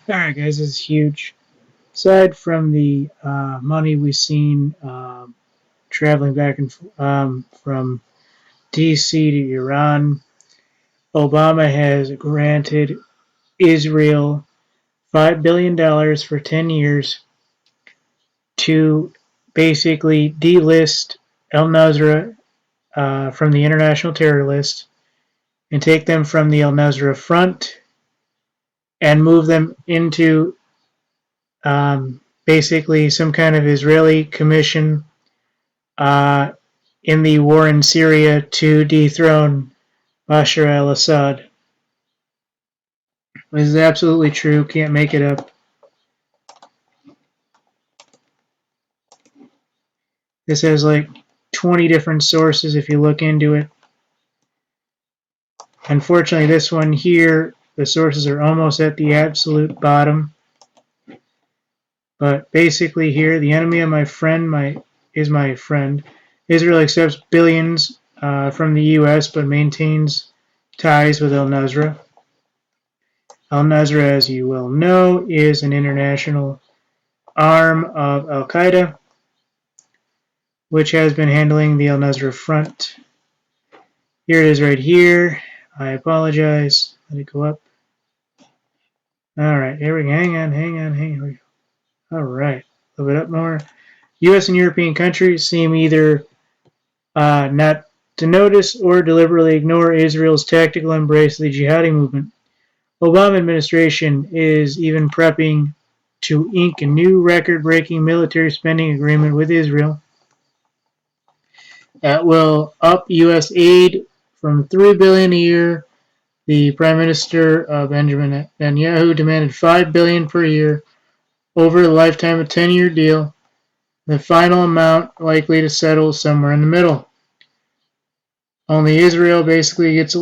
Alright guys, this is huge. Aside from the money we've seen traveling back and from DC to Iran, Obama has granted Israel $5 billion for 10 years to basically delist al-Nusra from the international terror list and take them from the al-Nusra Front and move them into basically some kind of Israeli commission uh, in the war in Syria to dethrone Bashar al-Assad. This is absolutely true. Can't make it up. This has like 20 different sources if you look into it. Unfortunately, this one here, the sources are almost at the absolute bottom. But basically here, the enemy of my friend is my friend. Israel accepts billions from the U.S. but maintains ties with al-Nusra. Al-Nusra, as you well know, is an international arm of al-Qaida, which has been handling the al-Nusra Front. Here it is right here. I apologize. Let it go up. All right, here we go. Hang on. All right, a little bit up more. U.S. and European countries seem either not to notice or deliberately ignore Israel's tactical embrace of the jihadi movement. Obama administration is even prepping to ink a new record-breaking military spending agreement with Israel that will up U.S. aid from $3 billion a year. The Prime Minister Benjamin Netanyahu demanded $5 billion per year over the lifetime of a 10-year deal. The final amount likely to settle somewhere in the middle. Only Israel basically gets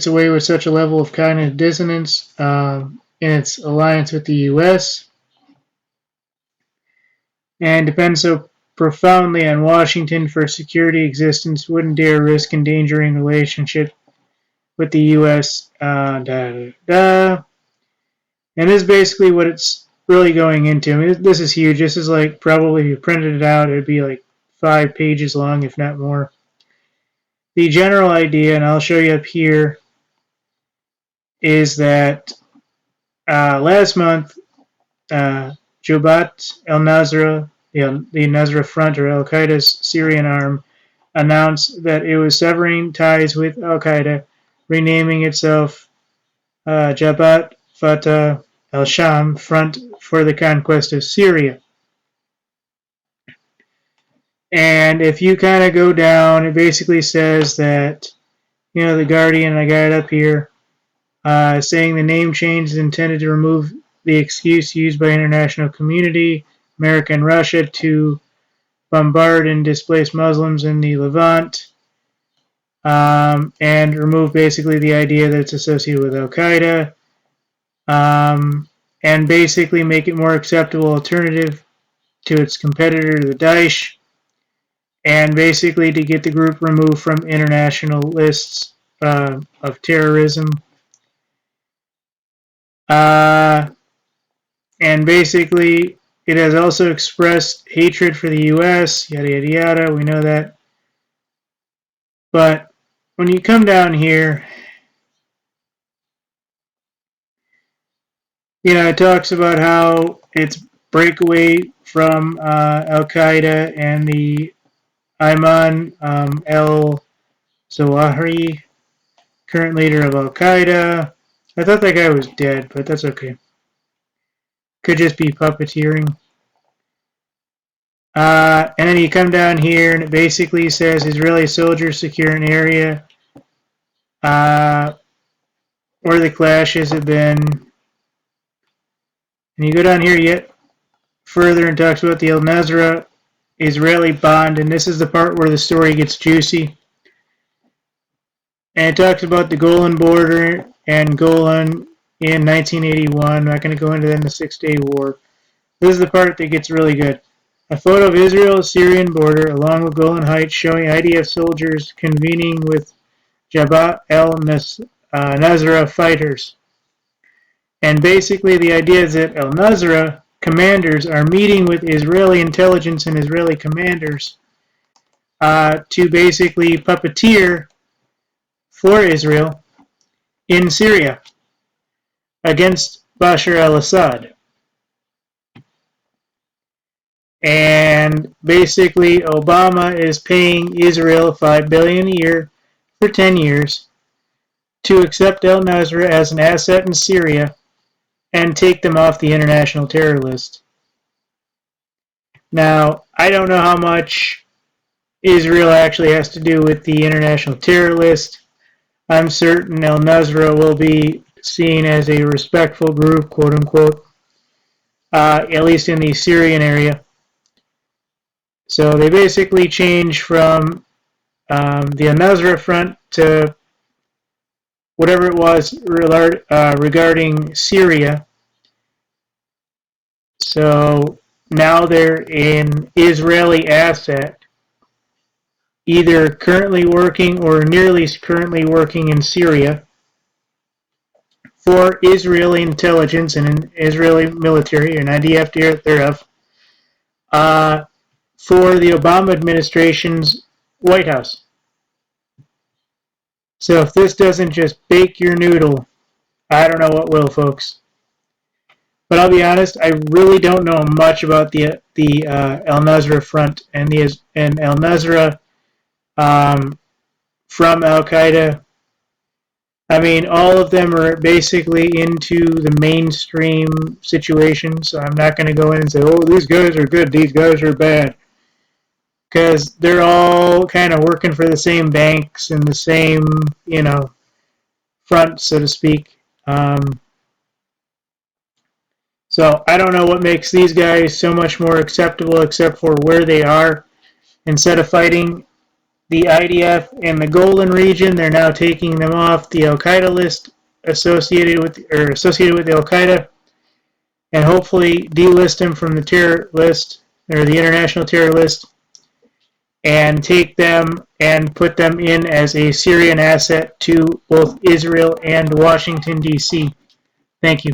away with such a level of cognitive dissonance in its alliance with the U.S. and depends so profoundly on Washington for security existence, wouldn't dare risk endangering relationship with the U.S. And this is basically what it's really going into. I mean, this is huge. This is like probably if you printed it out, it'd be like 5 pages long, if not more. The general idea, and I'll show you up here, is that last month, Jabhat al-Nusra, the Nusra Front, or al-Qaeda's Syrian arm, announced that it was severing ties with al-Qaeda, renaming itself Jabhat Fatah al-Sham Front for the Conquest of Syria. And if you kind of go down, it basically says that, the Guardian, I got it up here, saying the name change is intended to remove the excuse used by international community, America and Russia, to bombard and displace Muslims in the Levant, and remove basically the idea that it's associated with al-Qaeda, and basically make it more acceptable alternative to its competitor, the Daesh, and basically to get the group removed from international lists of terrorism. And basically, it has also expressed hatred for the U.S., yada, yada, yada. We know that. But when you come down here, it talks about how it's breakaway from al-Qaeda and the Ayman al-Zawahiri, current leader of al-Qaeda. I thought that guy was dead, but that's okay. Could just be puppeteering. And then you come down here, and it basically says Israeli soldiers secure an area where the clashes have been. And you go down here yet further and talks about the al-Nusra Israeli bond, and this is the part where the story gets juicy. And it talks about the Golan border and Golan in 1981. I'm not going to go into that in the Six-Day War. This is the part that gets really good. A photo of Israel's Syrian border along with Golan Heights showing IDF soldiers convening with Jabhat al-Nusra fighters. And basically the idea is that al-Nusra commanders are meeting with Israeli intelligence and Israeli commanders to basically puppeteer for Israel in Syria against Bashar al-Assad. And basically Obama is paying Israel $5 billion a year for 10 years to accept al-Nusra as an asset in Syria and take them off the international terror list. Now, I don't know how much Israel actually has to do with the international terror list. I'm certain al-Nusra will be seen as a respectful group, quote unquote, at least in the Syrian area. So they basically changed from the al-Nusra Front to whatever it was regarding Syria. So now they're an Israeli asset, either currently working or nearly currently working in Syria for Israeli intelligence and an Israeli military, an IDF thereof, for the Obama administration's White House. So if this doesn't just bake your noodle, I don't know what will, folks. But I'll be honest, I really don't know much about the al-Nusra Front and al-Nusra from al-Qaida. I mean, all of them are basically into the mainstream situation, so I'm not going to go in and say, oh, these guys are good, these guys are bad. Because they're all kind of working for the same banks and the same, front, so to speak. So I don't know what makes these guys so much more acceptable except for where they are. Instead of fighting the IDF in the Golan region, they're now taking them off the al-Qaida list associated with al-Qaida, and hopefully delist them from the terror list or the international terror list, and take them and put them in as a Syrian asset to both Israel and Washington, D.C. Thank you.